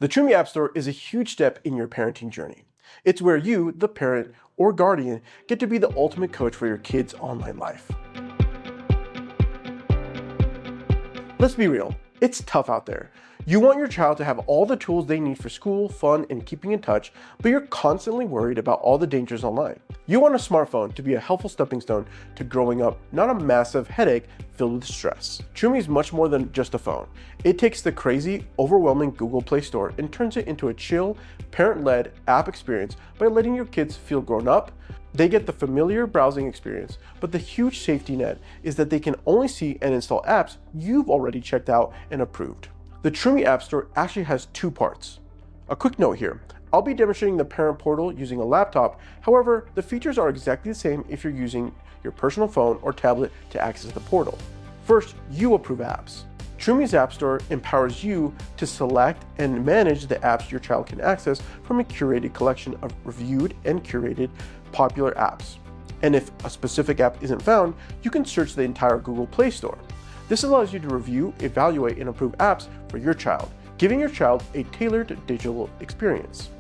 The Troomi App Store is a huge step in your parenting journey. It's where you, the parent or guardian, get to be the ultimate coach for your kid's online life. Let's be real, it's tough out there. You want your child to have all the tools they need for school, fun, and keeping in touch, but you're constantly worried about all the dangers online. You want a smartphone to be a helpful stepping stone to growing up, not a massive headache filled with stress. Troomi is much more than just a phone. It takes the crazy, overwhelming Google Play Store and turns it into a chill, parent-led app experience by letting your kids feel grown up. They get the familiar browsing experience, but the huge safety net is that they can only see and install apps you've already checked out and approved. The Troomi App Store actually has two parts. A quick note here, I'll be demonstrating the parent portal using a laptop. However, the features are exactly the same if you're using your personal phone or tablet to access the portal. First, you approve apps. Troomi's App Store empowers you to select and manage the apps your child can access from a curated collection of reviewed and curated popular apps. And if a specific app isn't found, you can search the entire Google Play Store. This allows you to review, evaluate, and approve apps for your child, giving your child a tailored digital experience.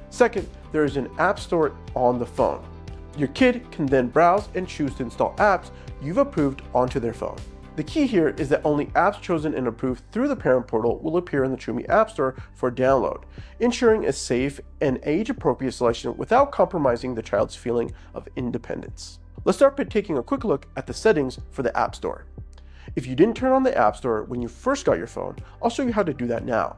Second, there is an app store on the phone. Your kid can then browse and choose to install apps you've approved onto their phone. The key here is that only apps chosen and approved through the parent portal will appear in the Troomi App Store for download, ensuring a safe and age-appropriate selection without compromising the child's feeling of independence. Let's start by taking a quick look at the settings for the App Store. If you didn't turn on the App Store when you first got your phone, I'll show you how to do that now.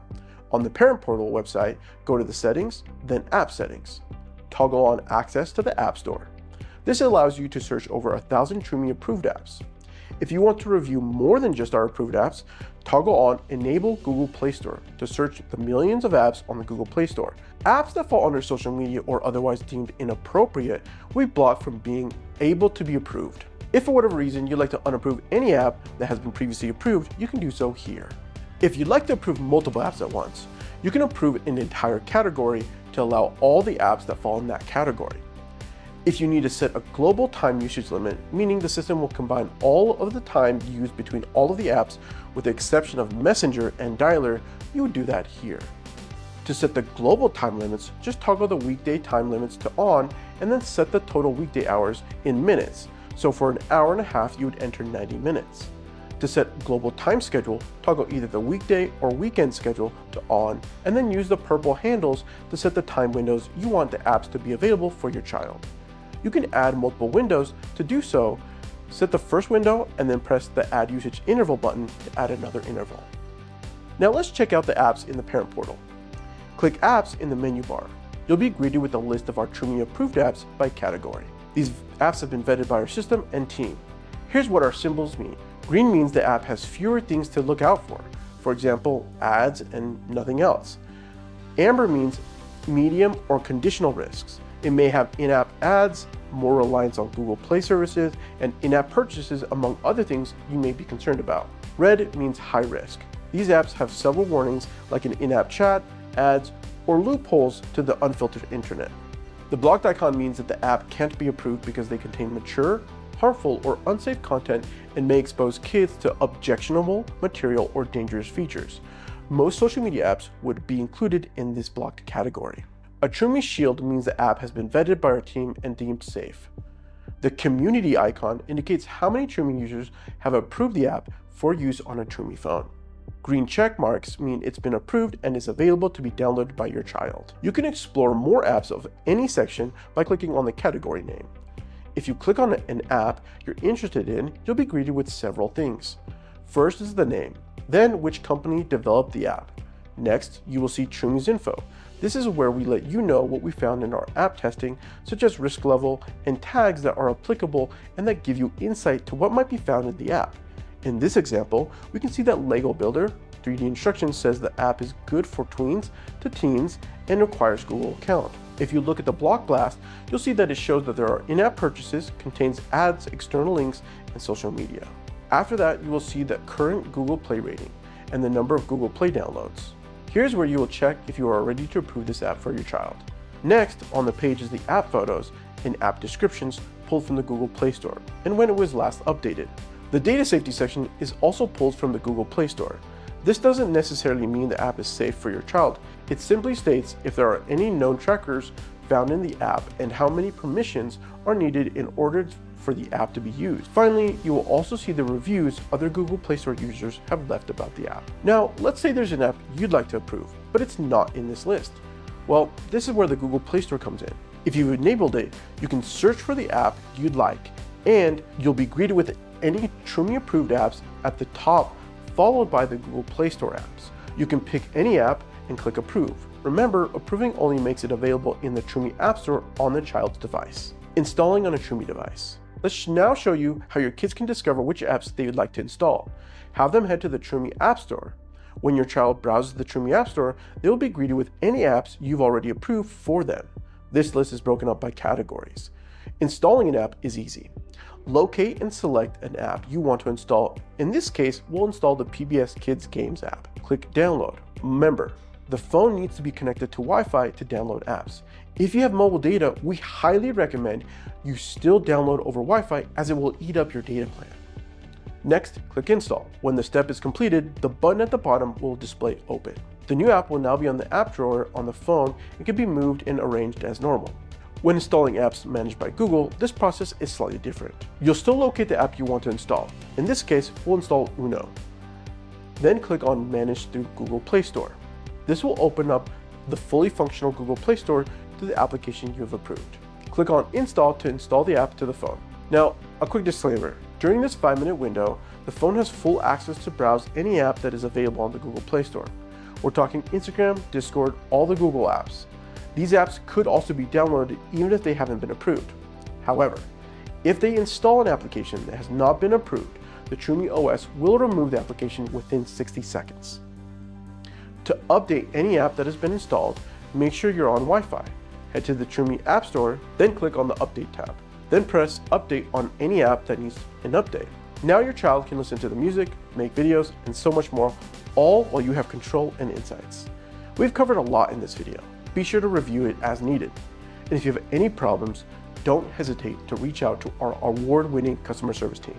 On the parent portal website, go to the settings, then App Settings. Toggle on Access to the App Store. This allows you to search over 1,000 Troomi approved apps. If you want to review more than just our approved apps, toggle on Enable Google Play Store to search the millions of apps on the Google Play Store. Apps that fall under social media or otherwise deemed inappropriate will be blocked from being able to be approved. If for whatever reason you'd like to unapprove any app that has been previously approved, you can do so here. If you'd like to approve multiple apps at once, you can approve an entire category to allow all the apps that fall in that category. If you need to set a global time usage limit, meaning the system will combine all of the time used between all of the apps with the exception of Messenger and Dialer, you would do that here. To set the global time limits, just toggle the weekday time limits to on and then set the total weekday hours in minutes. So for an hour and a half, you would enter 90 minutes. To set global time schedule, toggle either the weekday or weekend schedule to on, and then use the purple handles to set the time windows you want the apps to be available for your child. You can add multiple windows. To do so, set the first window and then press the Add Usage Interval button to add another interval. Now let's check out the apps in the parent portal. Click Apps in the menu bar. You'll be greeted with a list of our Troomi approved apps by category. These apps have been vetted by our system and team. Here's what our symbols mean. Green means the app has fewer things to look out for. For example, ads and nothing else. Amber means medium or conditional risks. It may have in-app ads, more reliance on Google Play services, and in-app purchases, among other things you may be concerned about. Red means high risk. These apps have several warnings like an in-app chat, ads, or loopholes to the unfiltered internet. The blocked icon means that the app can't be approved because they contain mature, harmful, or unsafe content and may expose kids to objectionable material or dangerous features. Most social media apps would be included in this blocked category. A Troomi shield means the app has been vetted by our team and deemed safe. The community icon indicates how many Troomi users have approved the app for use on a Troomi phone. Green check marks mean it's been approved and is available to be downloaded by your child. You can explore more apps of any section by clicking on the category name. If you click on an app you're interested in, you'll be greeted with several things. First is the name, then which company developed the app. Next, you will see Troomi's info. This is where we let you know what we found in our app testing, such as risk level and tags that are applicable and that give you insight to what might be found in the app. In this example, we can see that Lego Builder 3D instructions says the app is good for tweens to teens and requires Google account. If you look at the block blast, you'll see that it shows that there are in-app purchases, contains ads, external links, and social media. After that, you will see the current Google Play rating and the number of Google Play downloads. Here's where you will check if you are ready to approve this app for your child. Next, on the page is the app photos and app descriptions pulled from the Google Play Store and when it was last updated. The data safety section is also pulled from the Google Play Store. This doesn't necessarily mean the app is safe for your child. It simply states if there are any known trackers found in the app and how many permissions are needed in order for the app to be used. Finally, you will also see the reviews other Google Play Store users have left about the app. Now, let's say there's an app you'd like to approve, but it's not in this list. Well, this is where the Google Play Store comes in. If you've enabled it, you can search for the app you'd like, and you'll be greeted with any Troomi Approved apps at the top, followed by the Google Play Store apps. You can pick any app and click Approve. Remember, approving only makes it available in the Troomi App Store on the child's device. Installing on a Troomi device. Let's now show you how your kids can discover which apps they would like to install. Have them head to the Troomi App Store. When your child browses the Troomi App Store, they will be greeted with any apps you've already approved for them. This list is broken up by categories. Installing an app is easy. Locate and select an app you want to install. In this case, we'll install the PBS Kids Games app. Click Download. Remember, the phone needs to be connected to Wi-Fi to download apps. If you have mobile data, we highly recommend you still download over Wi-Fi as it will eat up your data plan. Next, click Install. When the step is completed, the button at the bottom will display Open. The new app will now be on the app drawer on the phone and can be moved and arranged as normal. When installing apps managed by Google, this process is slightly different. You'll still locate the app you want to install. In this case, we'll install Uno. Then click on Manage through Google Play Store. This will open up the fully functional Google Play Store to the application you have approved. Click on Install to install the app to the phone. Now, a quick disclaimer. During this 5-minute window, the phone has full access to browse any app that is available on the Google Play Store. We're talking Instagram, Discord, all the Google apps. These apps could also be downloaded even if they haven't been approved. However, if they install an application that has not been approved, the Troomi OS will remove the application within 60 seconds. To update any app that has been installed, make sure you're on Wi-Fi. Head to the Troomi App Store, then click on the Update tab. Then press Update on any app that needs an update. Now your child can listen to the music, make videos, and so much more, all while you have control and insights. We've covered a lot in this video. Be sure to review it as needed. And if you have any problems, don't hesitate to reach out to our award-winning customer service team.